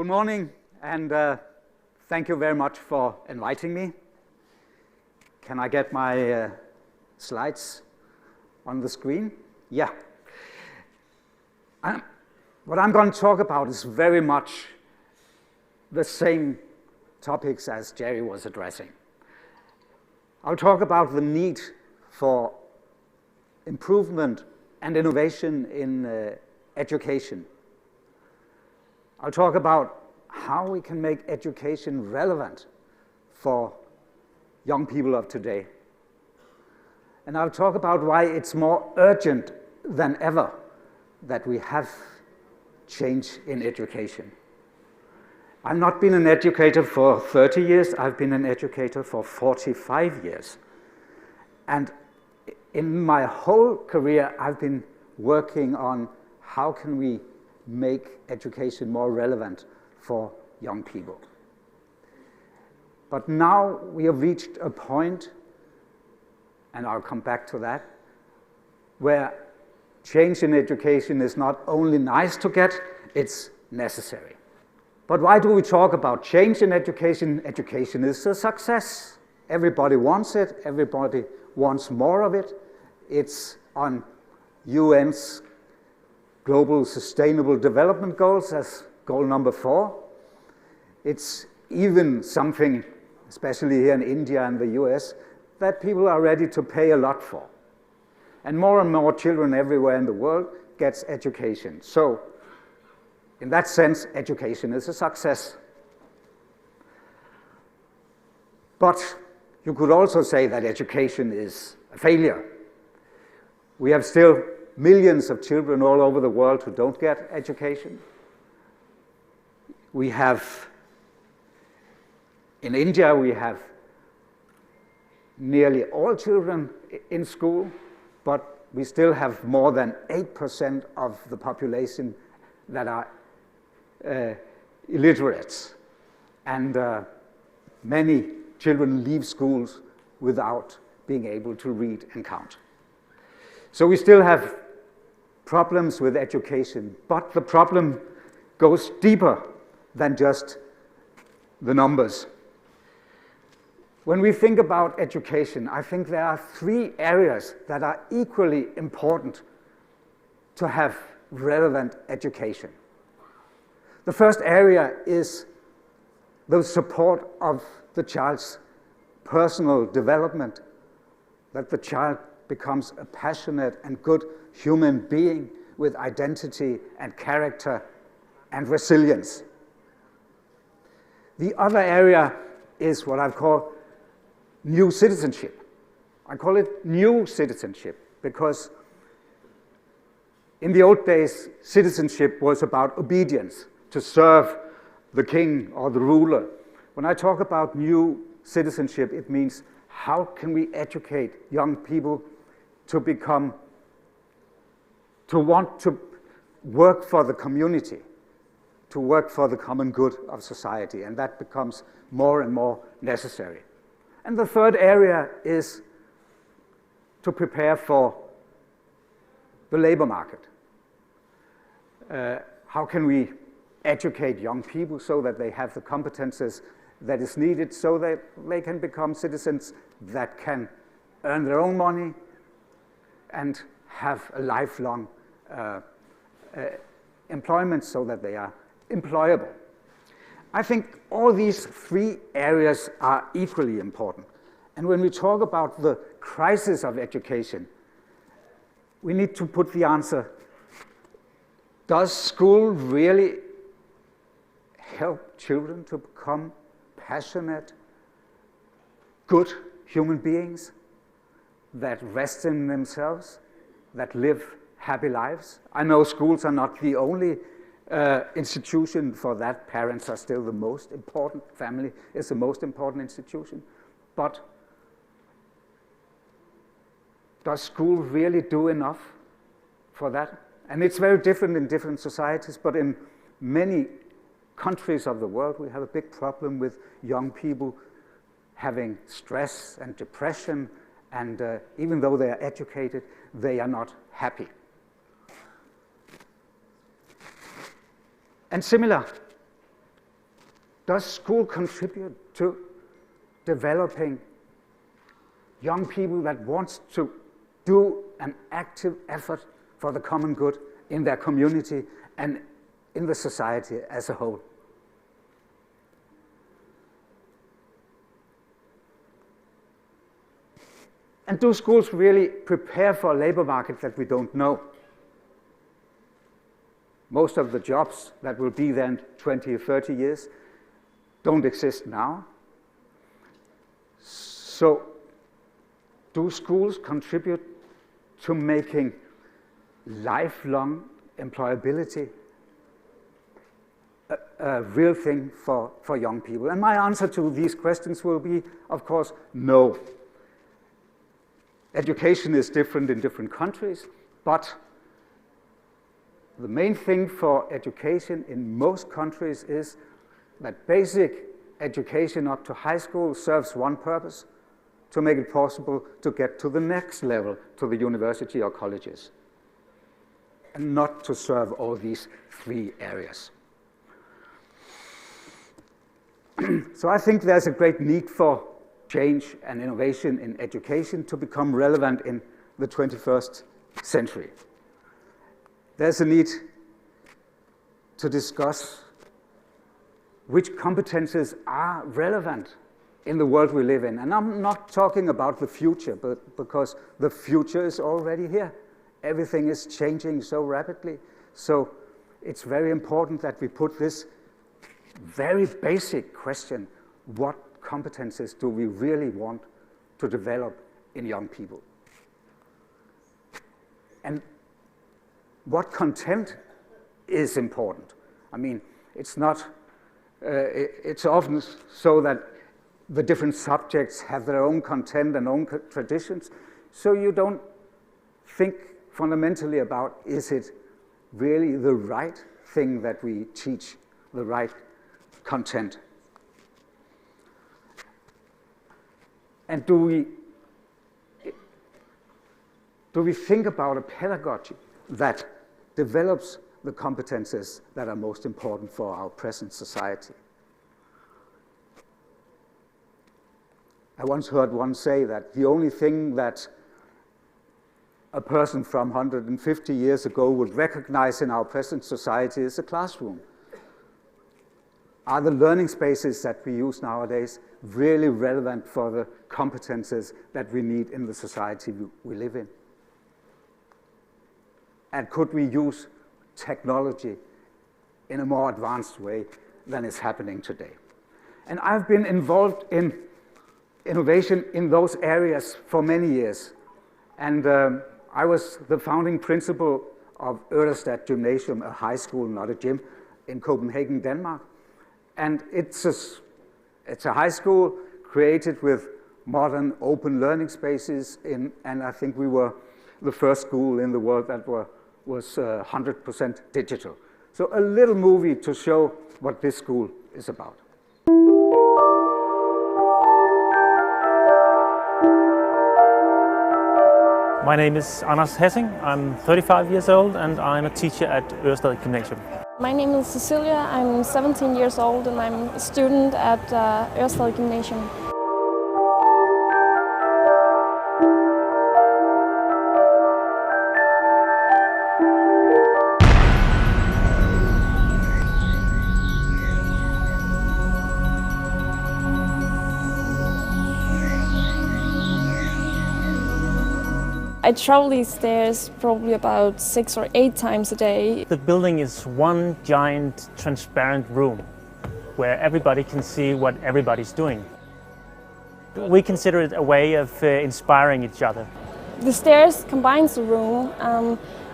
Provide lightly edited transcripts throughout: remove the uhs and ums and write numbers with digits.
Good morning, and thank you very much for inviting me. Can I get my slides on the screen? Yeah. What I'm going to talk about is very much the same topics as Jerry was addressing. I'll talk about the need for improvement and innovation in education. I'll talk about how we can make education relevant for young people of today. And I'll talk about why it's more urgent than ever that we have change in education. I've not been an educator for 30 years, I've been an educator for 45 years. And in my whole career, I've been working on how can we make education more relevant for young people. But now we have reached a point, and I'll come back to that, where change in education is not only nice to get, it's necessary. But why do we talk about change in education? Education is a success. Everybody wants it. Everybody wants more of it. It's on UN's Global Sustainable Development Goals as goal number 4. It's even something, especially here in India and the US, that people are ready to pay a lot for. And more children everywhere in the world gets education. So, in that sense, education is a success. But you could also say that education is a failure. We have still millions of children all over the world who don't get education. We have, in India, we have nearly all children in school, but we still have more than 8% of the population that are illiterate. And many children leave schools without being able to read and count. So we still have problems with education, but the problem goes deeper than just the numbers. When we think about education, I think there are 3 areas that are equally important to have relevant education. The first area is the support of the child's personal development, that the child becomes a passionate and good human being with identity and character and resilience. The other area is what I've called new citizenship. I call it new citizenship because in the old days, citizenship was about obedience, to serve the king or the ruler. When I talk about new citizenship, it means how can we educate young people to want to work for the community, to work for the common good of society, and that becomes more and more necessary. And the third area is to prepare for the labor market. How can we educate young people so that they have the competences that is needed so that they can become citizens that can earn their own money and have a lifelong employment so that they are employable. I think all these 3 areas are equally important. And when we talk about the crisis of education, we need to put the answer, does school really help children to become passionate, good human beings that rest in themselves, that live happy lives? I know schools are not the only institution for that. Parents are still the most important. Family is the most important institution. But does school really do enough for that? And it's very different in different societies, but in many countries of the world, we have a big problem with young people having stress and depression, and even though they are educated, they are not happy. And similar Does school contribute to developing young people that want to do an active effort for the common good in their community and in the society as a whole? And do schools really prepare for a labor market that we don't know? Most of the jobs that will be there in 20 or 30 years don't exist now. So, do schools contribute to making lifelong employability a real thing for young people? And my answer to these questions will be, of course, no. Education is different in different countries, but the main thing for education in most countries is that basic education up to high school serves one purpose: to make it possible to get to the next level, to the university or colleges, and not to serve all these three areas. So I think there's a great need for change and innovation in education to become relevant in the 21st century. There's a need to discuss which competences are relevant in the world we live in. And I'm not talking about the future, but because the future is already here. Everything is changing so rapidly. So it's very important that we put this very basic question: what competences do we really want to develop in young people? And what content is important? I mean, it's not, it's often so that the different subjects have their own content and own traditions, so you don't think fundamentally about, is it really the right thing that we teach, the right content? And do we think about a pedagogy that develops the competences that are most important for our present society? I once heard one say that the only thing that a person from 150 years ago would recognize in our present society is a classroom. Are the learning spaces that we use nowadays really relevant for the competences that we need in the society we live in? And could we use technology in a more advanced way than is happening today? And I've been involved in innovation in those areas for many years. And I was the founding principal of Oerestad Gymnasium, a high school, not a gym, in Copenhagen, Denmark. And it's a high school created with modern open learning spaces, and I think we were the first school in the world that was 100% digital. So a little movie to show what this school is about. My name is Anders Hessing. I'm 35 years old and I'm a teacher at Oerestad Gymnasium. My name is Cecilia. I'm 17 years old and I'm a student at Oerestad Gymnasium. I travel these stairs probably about 6 or 8 times a day. The building is one giant transparent room where everybody can see what everybody's doing. We consider it a way of inspiring each other. The stairs combines the room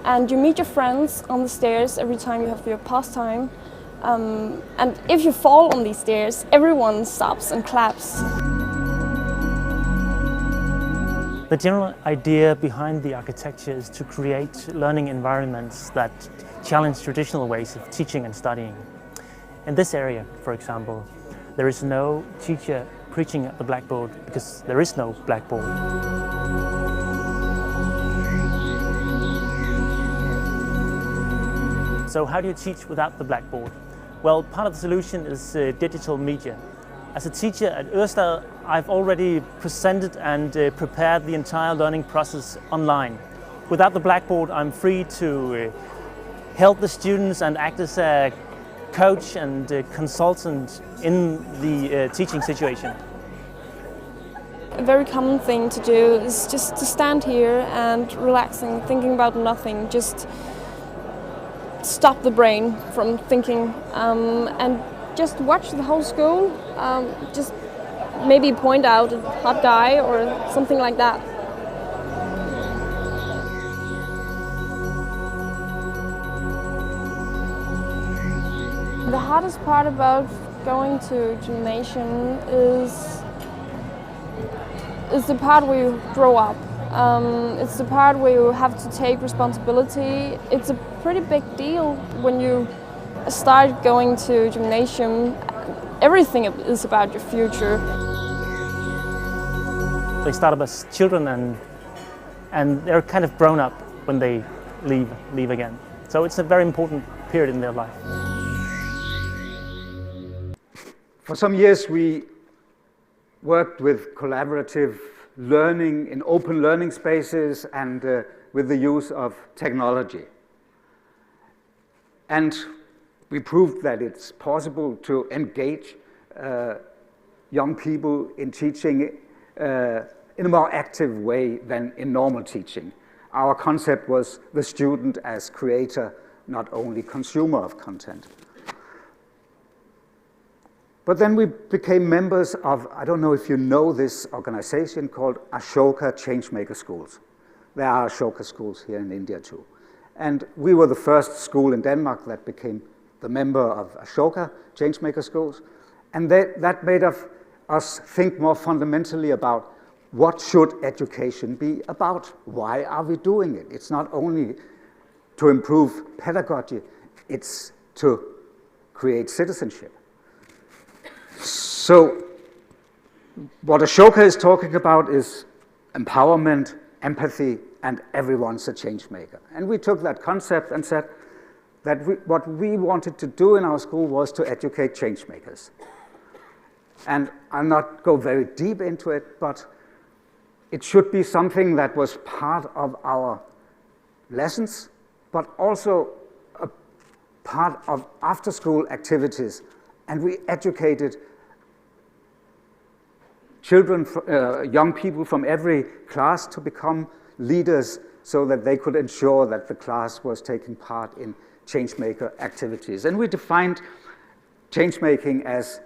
and you meet your friends on the stairs every time you have your pastime. And if you fall on these stairs, everyone stops and claps. The general idea behind the architecture is to create learning environments that challenge traditional ways of teaching and studying. In this area, for example, there is no teacher preaching at the blackboard because there is no blackboard. So how do you teach without the blackboard? Well, part of the solution is digital media. As a teacher at Oerestad, I've already presented and prepared the entire learning process online. Without the Blackboard, I'm free to help the students and act as a coach and consultant in the teaching situation. A very common thing to do is just to stand here and relaxing, thinking about nothing, just stop the brain from thinking and just watch the whole school, just maybe point out a hot guy or something like that. The hardest part about going to gymnasium is the part where you grow up. It's the part where you have to take responsibility. It's a pretty big deal when you start going to gymnasium. Everything is about your future. They start up as children and they're kind of grown up when they leave again. So it's a very important period in their life. For some years we worked with collaborative learning in open learning spaces and with the use of technology. And we proved that it's possible to engage young people in teaching in a more active way than in normal teaching. Our concept was the student as creator, not only consumer of content. But then we became members of, I don't know if you know this organization called Ashoka Changemaker Schools. There are Ashoka schools here in India too. And we were the first school in Denmark that became the member of Ashoka Changemaker Schools. And that made us think more fundamentally about what should education be about? Why are we doing it? It's not only to improve pedagogy, it's to create citizenship. So what Ashoka is talking about is empowerment, empathy, and everyone's a change maker. And we took that concept and said that what we wanted to do in our school was to educate change makers. And I'll not go very deep into it, but it should be something that was part of our lessons, but also a part of after-school activities. And we educated children, young people from every class to become leaders so that they could ensure that the class was taking part in changemaker activities. And we defined changemaking as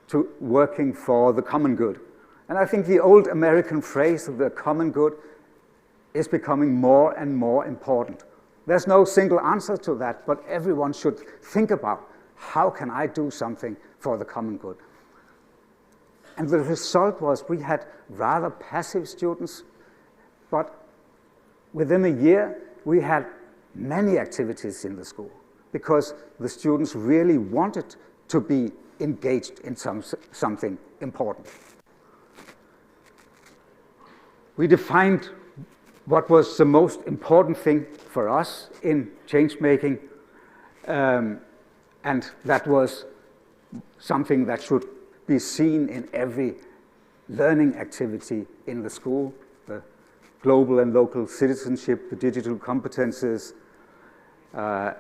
to working for the common good. And I think the old American phrase of the common good is becoming more and more important. There's no single answer to that, but everyone should think about how can I do something for the common good. And the result was we had rather passive students, but within a year we had many activities in the school because the students really wanted to be engaged in something important. We defined what was the most important thing for us in change making, and that was something that should be seen in every learning activity in the school, the global and local citizenship, the digital competences, I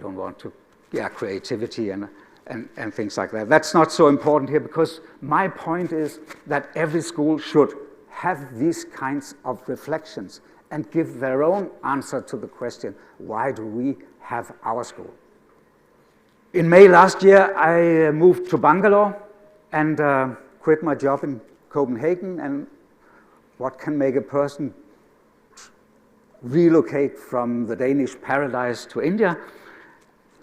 don't want to, creativity and things like that. That's not so important here because my point is that every school should have these kinds of reflections and give their own answer to the question, why do we have our school? In May last year, I moved to Bangalore and quit my job in Copenhagen. And what can make a person relocate from the Danish paradise to India?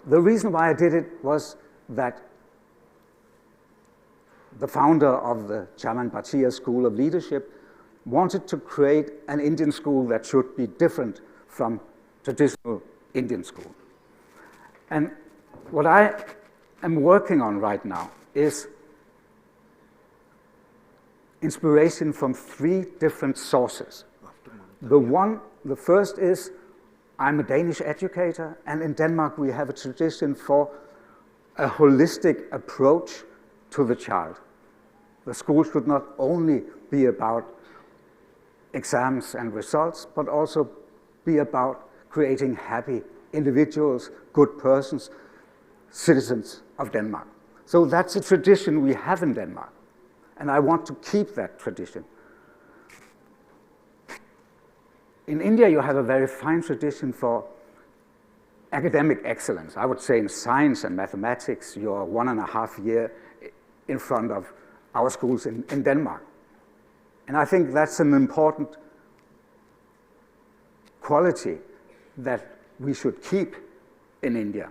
The reason why I did it was that the founder of the Bhartiya School of Leadership wanted to create an Indian school that should be different from traditional Indian school. And what I am working on right now is inspiration from 3 different sources. The first is, I'm a Danish educator, and in Denmark we have a tradition for a holistic approach to the child. The school should not only be about exams and results, but also be about creating happy individuals, good persons, citizens of Denmark. So that's a tradition we have in Denmark, and I want to keep that tradition. In India, you have a very fine tradition for academic excellence. I would say in science and mathematics, you're 1.5 years in front of our schools in Denmark. And I think that's an important quality that we should keep in India.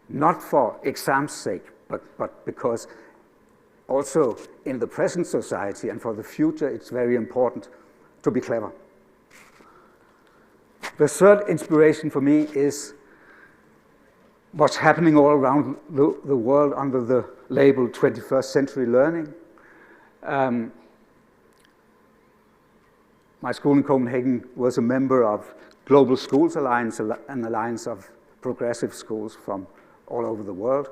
Not for exams' sake, but because also in the present society and for the future, it's very important to be clever. The third inspiration for me is what's happening all around the world under the label 21st century learning. My school in Copenhagen was a member of Global Schools Alliance, an alliance of progressive schools from all over the world.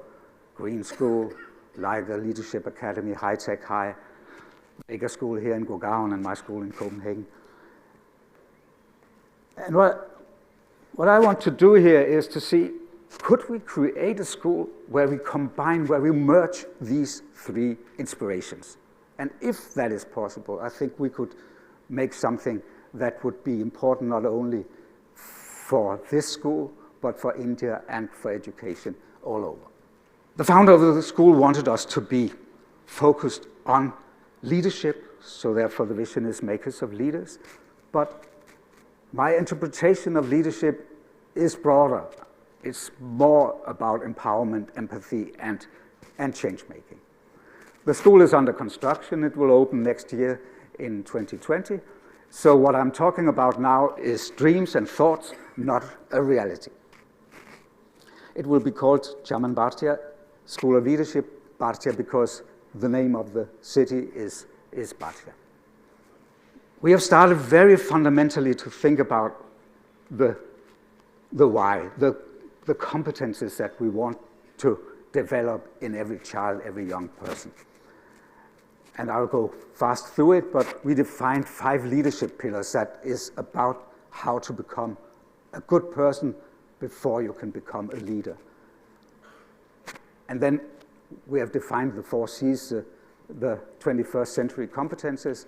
Green School, Liger Leadership Academy, High Tech High, Maker School here in Gogaon, and my school in Copenhagen. And what I want to do here is to see, could we create a school where we combine, where we merge these three inspirations? And if that is possible, I think we could make something that would be important not only for this school, but for India and for education all over. The founder of the school wanted us to be focused on leadership, so therefore the vision is makers of leaders. But my interpretation of leadership is broader. It's more about empowerment, empathy, and change-making. The school is under construction. It will open next year in 2020. So what I'm talking about now is dreams and thoughts, not a reality. It will be called Chaman Bhartiya School of Leadership, Bhartiya because the name of the city is Bhartiya. We have started very fundamentally to think about the why, the competences that we want to develop in every child, every young person. And I'll go fast through it, but we defined 5 leadership pillars that is about how to become a good person before you can become a leader. And then we have defined the 4 C's, the 21st century competences,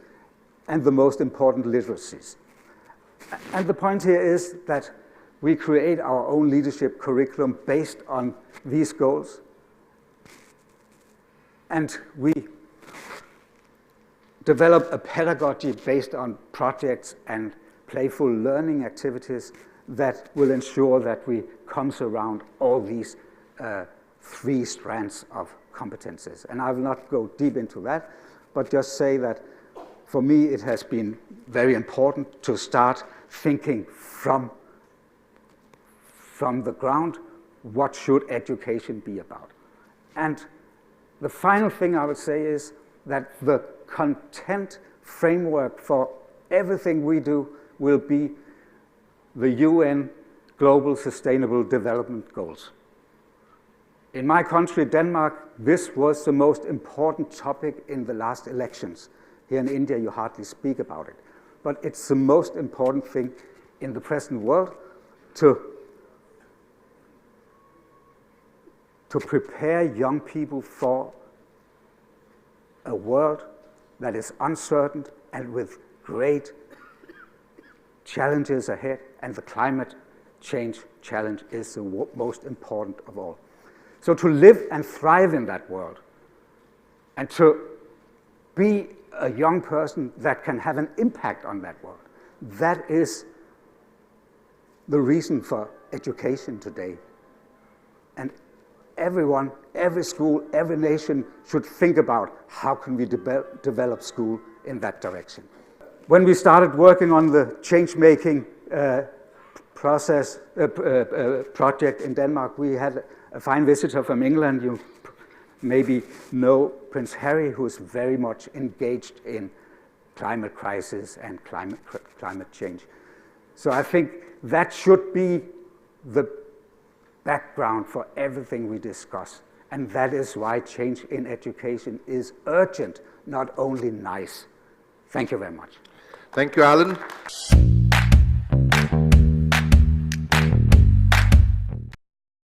and the most important literacies. And the point here is that we create our own leadership curriculum based on these goals, and we develop a pedagogy based on projects and playful learning activities that will ensure that we comes around all these 3 strands of competences. And I will not go deep into that, but just say that for me it has been very important to start thinking from the ground, what should education be about? And the final thing I would say is that the content framework for everything we do will be the UN Global Sustainable Development Goals. In my country, Denmark, this was the most important topic in the last elections. Here in India, you hardly speak about it. But it's the most important thing in the present world to prepare young people for a world that is uncertain and with great challenges ahead, and the climate change challenge is the most important of all. So to live and thrive in that world, and to be a young person that can have an impact on that world, that is the reason for education today. And everyone, every school, every nation should think about how can we develop school in that direction. When we started working on the change-making project in Denmark, we had a fine visitor from England. You maybe know Prince Harry, who is very much engaged in climate crisis and climate change. So I think that should be background for everything we discuss. And that is why change in education is urgent, not only nice. Thank you very much. Thank you, Allan.